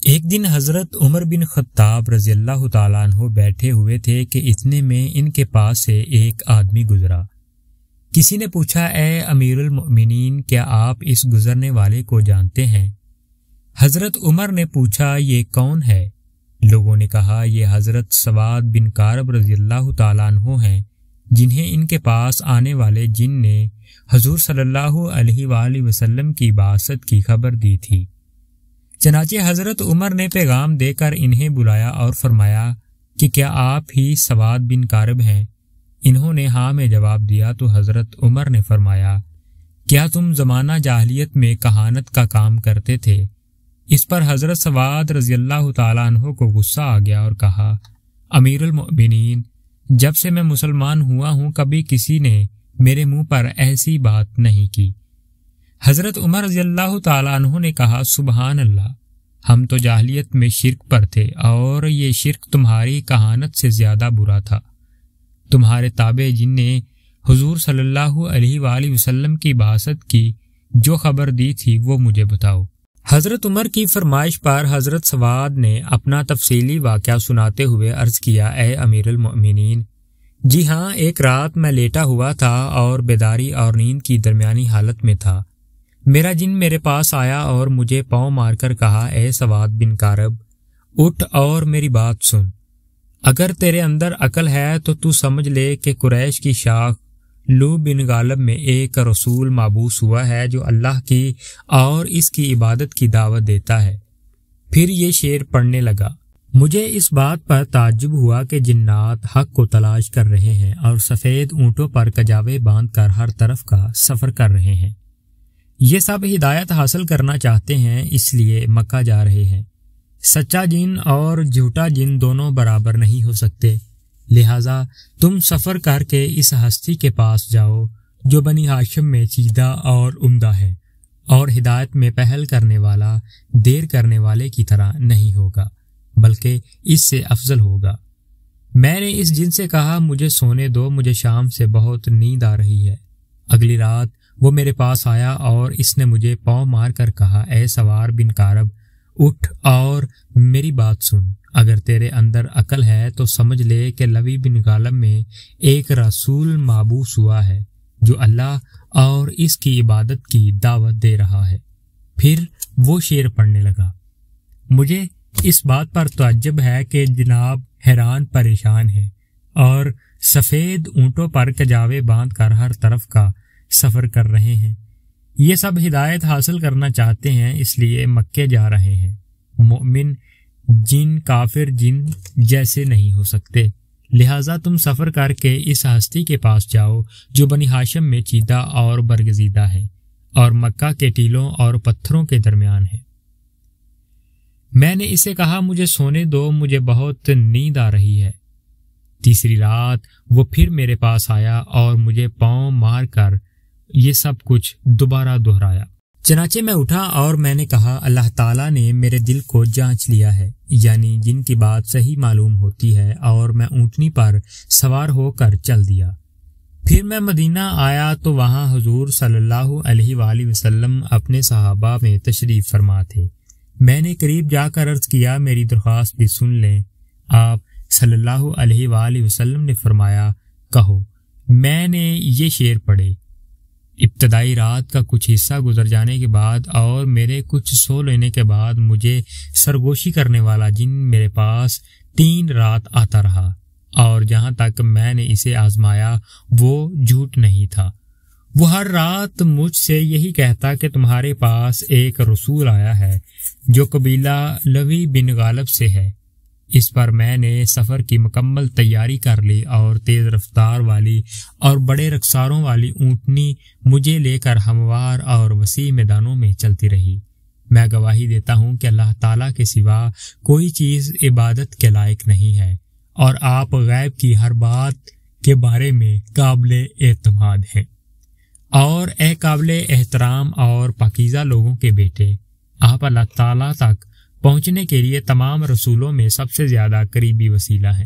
ایک دن حضرت عمر بن خطاب رضی اللہ تعالیٰ عنہ بیٹھے ہوئے تھے کہ اتنے میں ان کے پاس سے ایک آدمی گزرا۔ کسی نے پوچھا، اے امیر المؤمنین، کیا آپ اس گزرنے والے کو جانتے ہیں؟ حضرت عمر نے پوچھا، یہ کون ہے؟ لوگوں نے کہا، یہ حضرت سواد بن کعب رضی اللہ تعالیٰ عنہ ہیں، جنہیں ان کے پاس آنے والے جن نے حضور صلی اللہ علیہ وآلہ وسلم کی بعثت کی خبر دی تھی۔ چنانچہ حضرت عمر نے پیغام دے کر انہیں بلایا اور فرمایا کہ کیا آپ ہی سواد بن کعب ہیں؟ انہوں نے ہاں میں جواب دیا تو حضرت عمر نے فرمایا، کیا تم زمانہ جاہلیت میں کہانت کا کام کرتے تھے؟ اس پر حضرت سواد رضی اللہ تعالیٰ عنہ کو غصہ آ گیا اور کہا، امیر المؤمنین، جب سے میں مسلمان ہوا ہوں کبھی کسی نے میرے منہ پر ایسی بات نہیں کی۔ حضرت عمر رضی اللہ تعالیٰ عنہ نے کہا، سبحان اللہ، ہم تو جاہلیت میں شرک پر تھے اور یہ شرک تمہاری کہانت سے زیادہ برا تھا۔ تمہارے تابع جن نے حضور صلی اللہ علیہ وآلہ وسلم کی بعثت کی جو خبر دی تھی وہ مجھے بتاؤ۔ حضرت عمر کی فرمائش پر حضرت سواد نے اپنا تفصیلی واقعہ سناتے ہوئے عرض کیا، اے امیر المؤمنین، جی ہاں، ایک رات میں لیٹا ہوا تھا اور بیداری اور نیند کی درمیانی حالت میں تھا۔ میرا جن میرے پاس آیا اور مجھے پاؤں مار کر کہا، اے سواد بن کعب، اٹھ اور میری بات سن۔ اگر تیرے اندر عقل ہے تو تو سمجھ لے کہ قریش کی شاخ لو بن غالب میں ایک رسول مبعوث ہوا ہے جو اللہ کی اور اس کی عبادت کی دعوت دیتا ہے۔ پھر یہ شعر پڑھنے لگا، مجھے اس بات پر تعجب ہوا کہ جنات حق کو تلاش کر رہے ہیں اور سفید اونٹوں پر کجاوے باندھ کر ہر طرف کا سفر کر رہے ہیں۔ یہ سب ہدایت حاصل کرنا چاہتے ہیں، اس لیے مکہ جا رہے ہیں۔ سچا جن اور جھوٹا جن دونوں برابر نہیں ہو سکتے، لہٰذا تم سفر کر کے اس ہستی کے پاس جاؤ جو بنی ہاشم میں چیدہ اور عمدہ ہے، اور ہدایت میں پہل کرنے والا دیر کرنے والے کی طرح نہیں ہوگا بلکہ اس سے افضل ہوگا۔ میں نے اس جن سے کہا، مجھے سونے دو، مجھے شام سے بہت نیند آ رہی ہے۔ اگلی رات وہ میرے پاس آیا اور اس نے مجھے پاؤں مار کر کہا، اے سوار بن کعب، اٹھ اور میری بات سن۔ اگر تیرے اندر عقل ہے تو سمجھ لے کہ لوی بن غالب میں ایک رسول مبعوث ہوا ہے جو اللہ اور اس کی عبادت کی دعوت دے رہا ہے۔ پھر وہ شعر پڑھنے لگا۔ مجھے اس بات پر تعجب ہے کہ جناب حیران پریشان ہیں اور سفید اونٹوں پر کجاوے باندھ کر ہر طرف کا سفر کر رہے ہیں۔ یہ سب ہدایت حاصل کرنا چاہتے ہیں، اس لیے مکے جا رہے ہیں۔ مومن جن کافر جن جیسے نہیں ہو سکتے، لہٰذا تم سفر کر کے اس ہستی کے پاس جاؤ جو بنی ہاشم میں چیدہ اور برگزیدہ ہے اور مکہ کے ٹیلوں اور پتھروں کے درمیان ہے۔ میں نے اسے کہا، مجھے سونے دو، مجھے بہت نیند آ رہی ہے۔ تیسری رات وہ پھر میرے پاس آیا اور مجھے پاؤں مار کر یہ سب کچھ دوبارہ دہرایا۔ چنانچہ میں اٹھا اور میں نے کہا، اللہ تعالیٰ نے میرے دل کو جانچ لیا ہے، یعنی جن کی بات صحیح معلوم ہوتی ہے، اور میں اونٹنی پر سوار ہو کر چل دیا۔ پھر میں مدینہ آیا تو وہاں حضور صلی اللہ علیہ وآلہ وسلم اپنے صحابہ میں تشریف فرما تھے۔ میں نے قریب جا کر عرض کیا، میری درخواست بھی سن لیں۔ آپ صلی اللہ علیہ وآلہ وسلم نے فرمایا، کہو۔ میں نے یہ شعر پڑھے۔ ابتدائی رات کا کچھ حصہ گزر جانے کے بعد اور میرے کچھ سو لینے کے بعد مجھے سرگوشی کرنے والا جن میرے پاس 3 رات آتا رہا، اور جہاں تک میں نے اسے آزمایا وہ جھوٹ نہیں تھا۔ وہ ہر رات مجھ سے یہی کہتا کہ تمہارے پاس ایک رسول آیا ہے جو قبیلہ لوی بن غالب سے ہے۔ اس پر میں نے سفر کی مکمل تیاری کر لی اور تیز رفتار والی اور بڑے رخساروں والی اونٹنی مجھے لے کر ہموار اور وسیع میدانوں میں چلتی رہی۔ میں گواہی دیتا ہوں کہ اللہ تعالیٰ کے سوا کوئی چیز عبادت کے لائق نہیں ہے، اور آپ غیب کی ہر بات کے بارے میں قابل اعتماد ہیں۔ اور اے قابل احترام اور پاکیزہ لوگوں کے بیٹے، آپ اللہ تعالیٰ تک پہنچنے کے لیے تمام رسولوں میں سب سے زیادہ قریبی وسیلہ ہیں۔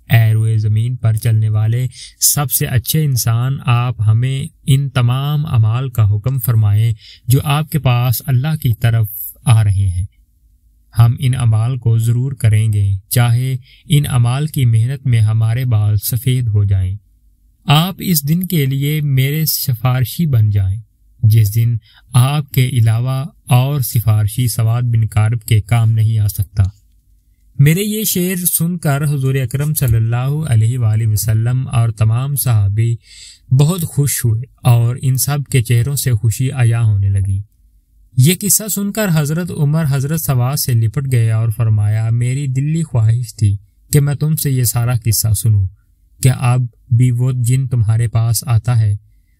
اے روئے زمین پر چلنے والے سب سے اچھے انسان، آپ ہمیں ان تمام اعمال کا حکم فرمائیں جو آپ کے پاس اللہ کی طرف آ رہے ہیں۔ ہم ان اعمال کو ضرور کریں گے، چاہے ان اعمال کی محنت میں ہمارے بال سفید ہو جائیں۔ آپ اس دن کے لیے میرے سفارشی بن جائیں جس دن آپ کے علاوہ اور سفارشی سواد بن کارب کے کام نہیں آ سکتا۔ میرے یہ شعر سن کر حضور اکرم صلی اللہ علیہ وآلہ وسلم اور تمام صحابی بہت خوش ہوئے اور ان سب کے چہروں سے خوشی عیاں ہونے لگی۔ یہ قصہ سن کر حضرت عمر حضرت سواد سے لپٹ گئے اور فرمایا، میری دلی خواہش تھی کہ میں تم سے یہ سارا قصہ سنوں، کیا اب بھی وہ جن تمہارے پاس آتا ہے؟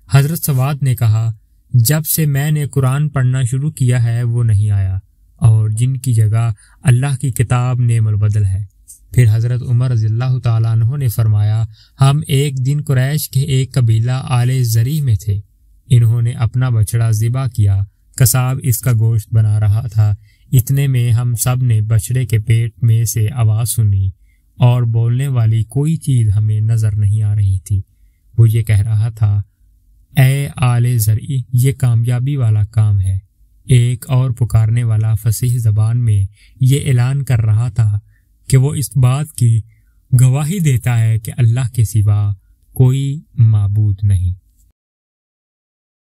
حضرت سواد نے کہا، جب سے میں نے قرآن پڑھنا شروع کیا ہے وہ نہیں آیا، اور جن کی جگہ اللہ کی کتاب نعم البدل ہے۔ پھر حضرت عمر رضی اللہ تعالیٰ عنہ نے فرمایا، ہم ایک دن قریش کے ایک قبیلہ آل زری میں تھے، انہوں نے اپنا بچڑا ذبح کیا، قصاب اس کا گوشت بنا رہا تھا، اتنے میں ہم سب نے بچڑے کے پیٹ میں سے آواز سنی اور بولنے والی کوئی چیز ہمیں نظر نہیں آ رہی تھی۔ وہ یہ کہہ رہا تھا، اے آل زرعی، یہ کامیابی والا کام ہے۔ ایک اور پکارنے والا فصیح زبان میں یہ اعلان کر رہا تھا کہ وہ اس بات کی گواہی دیتا ہے کہ اللہ کے سوا کوئی معبود نہیں۔